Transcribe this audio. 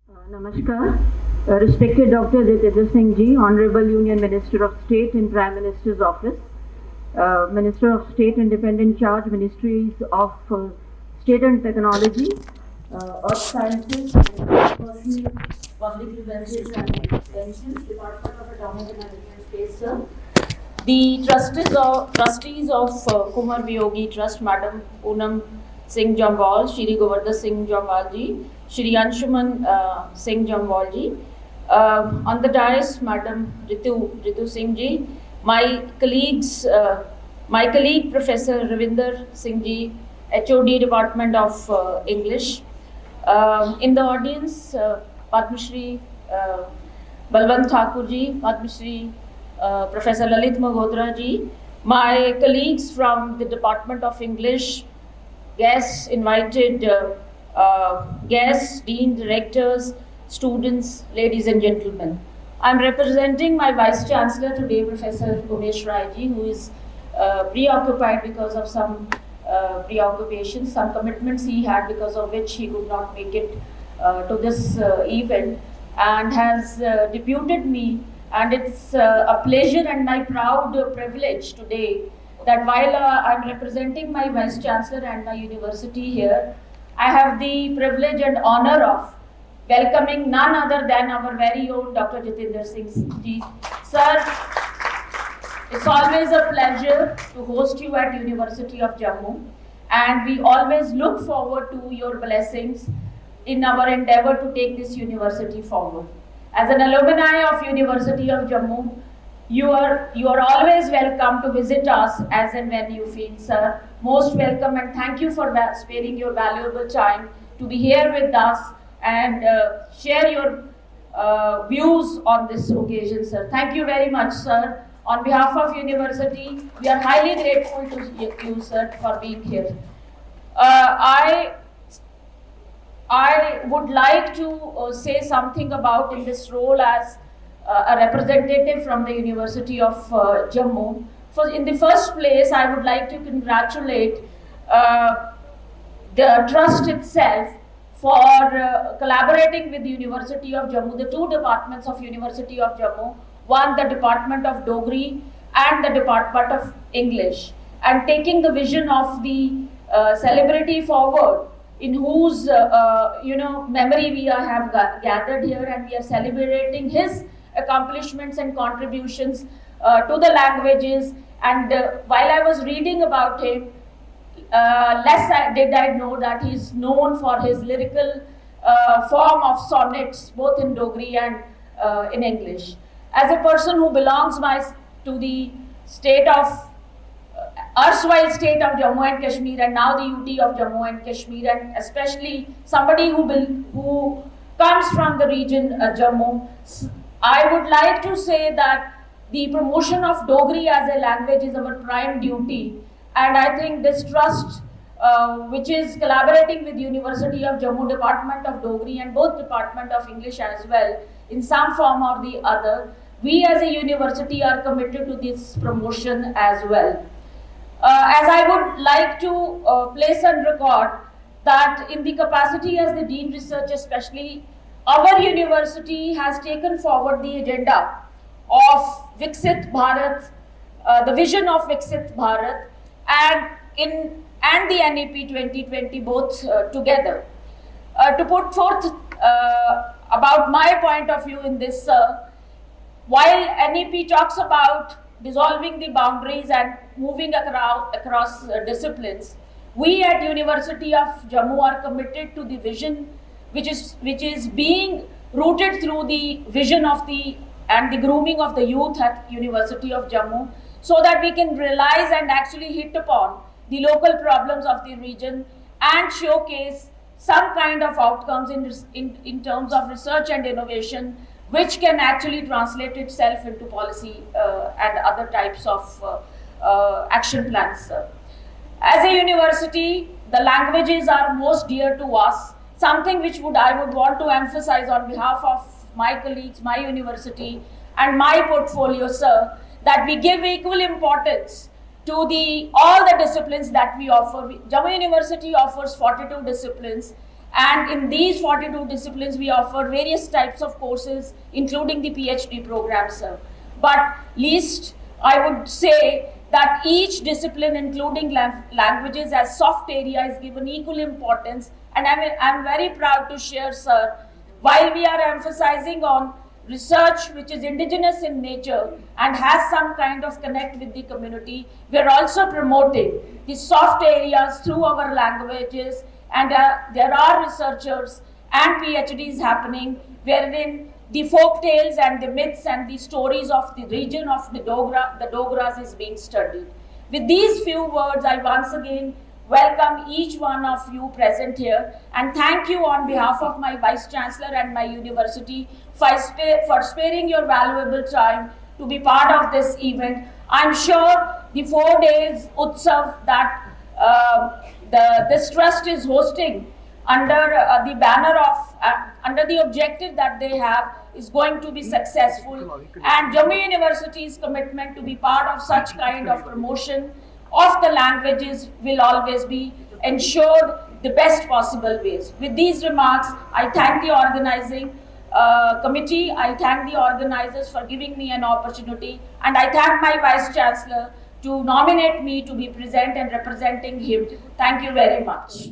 Namaskar. Respected Dr. Jitendra Singh Ji, Honorable Union Minister of State in Prime Minister's Office, Minister of State Independent Charge, Ministries of State and Technology, Earth Sciences, Personal Public Relations and Extensions, Department of Atomic Energy and Space, sir. The trustees of Kumar Viyogi Trust, Madam Poonam Singh Jamwal, Shri Govardhan Singh Jamwal Ji, Shri Anshuman Singh Jamwal Ji, on the dais, Madam Ritu Singh Ji, my colleague Professor Ravinder Singh Ji, HOD Department of English, in the audience, Padma Shri Balwant Thakur Ji, Padma Shri Professor Lalit Malhotra Ji, my colleagues from the Department of English, guests, invited guests, dean, directors, students, ladies and gentlemen. I'm representing my Vice Chancellor today, Professor Umesh Rai Ji, who is preoccupied because of some preoccupations, some commitments he had, because of which he could not make it to this event, and has deputed me. And it's a pleasure and my proud privilege today that while I'm representing my Vice Chancellor and my university here, I have the privilege and honor of welcoming none other than our very own Dr. Jitendra Singh Ji. Sir, it's always a pleasure to host you at University of Jammu, and we always look forward to your blessings in our endeavor to take this university forward. As an alumni of University of Jammu, you are always welcome to visit us as and when you feel, sir. Most welcome, and thank you for sparing your valuable time to be here with us and share your views on this occasion, sir. Thank you very much, sir. On behalf of university, we are highly grateful to you, sir, for being here. I would like to say something about in this role as a representative from the University of Jammu. In the first place, I would like to congratulate the trust itself for collaborating with the University of Jammu, the two departments of University of Jammu, one the Department of Dogri and the Department of English, and taking the vision of the celebrity forward, in whose memory we have gathered here, and we are celebrating his accomplishments and contributions to the languages. And while I was reading about him, less did I know that he is known for his lyrical form of sonnets, both in Dogri and in English. As a person who belongs to the state of erstwhile state of Jammu and Kashmir, and now the UT of Jammu and Kashmir, and especially somebody who comes from the region Jammu, I would like to say that the promotion of Dogri as a language is our prime duty, and I think this trust, which is collaborating with University of Jammu Department of Dogri and both Department of English as well, in some form or the other, we as a university are committed to this promotion as well. As I would like to place on record that in the capacity as the Dean Research especially, our university has taken forward the agenda of Viksit Bharat, the vision of Viksit Bharat, and the NEP 2020 both together. To put forth about my point of view in this, while NEP talks about dissolving the boundaries and moving across disciplines, we at University of Jammu are committed to the vision which is being rooted through the vision of the grooming of the youth at University of Jammu, so that we can realize and actually hit upon the local problems of the region and showcase some kind of outcomes in terms of research and innovation, which can actually translate itself into policy and other types of action plans. As a university, the languages are most dear to us, something which I would want to emphasize on behalf of my colleagues, my university, and my portfolio, sir, that we give equal importance to all the disciplines that we offer. Jammu University offers 42 disciplines, And in these 42 disciplines, we offer various types of courses, including the PhD program, sir. But least, I would say that each discipline, including languages as soft area, is given equal importance. And I'm very proud to share, sir, while we are emphasizing on research which is indigenous in nature and has some kind of connect with the community, we are also promoting the soft areas through our languages. And there are researchers and PhDs happening wherein the folk tales and the myths and the stories of the region of the Dogras is being studied. With these few words, I once again welcome each one of you present here and thank you on behalf of my Vice Chancellor and my university for sparing your valuable time to be part of this event. I'm sure the 4 days Utsav that this trust is hosting under the banner of, under the objective that they have is going to be successful, and Jammu University's commitment to be part of such kind of promotion of the languages will always be ensured the best possible ways. With these remarks, I thank the organizing committee, I thank the organizers for giving me an opportunity, and I thank my Vice Chancellor to nominate me to be present and representing him. Thank you very much.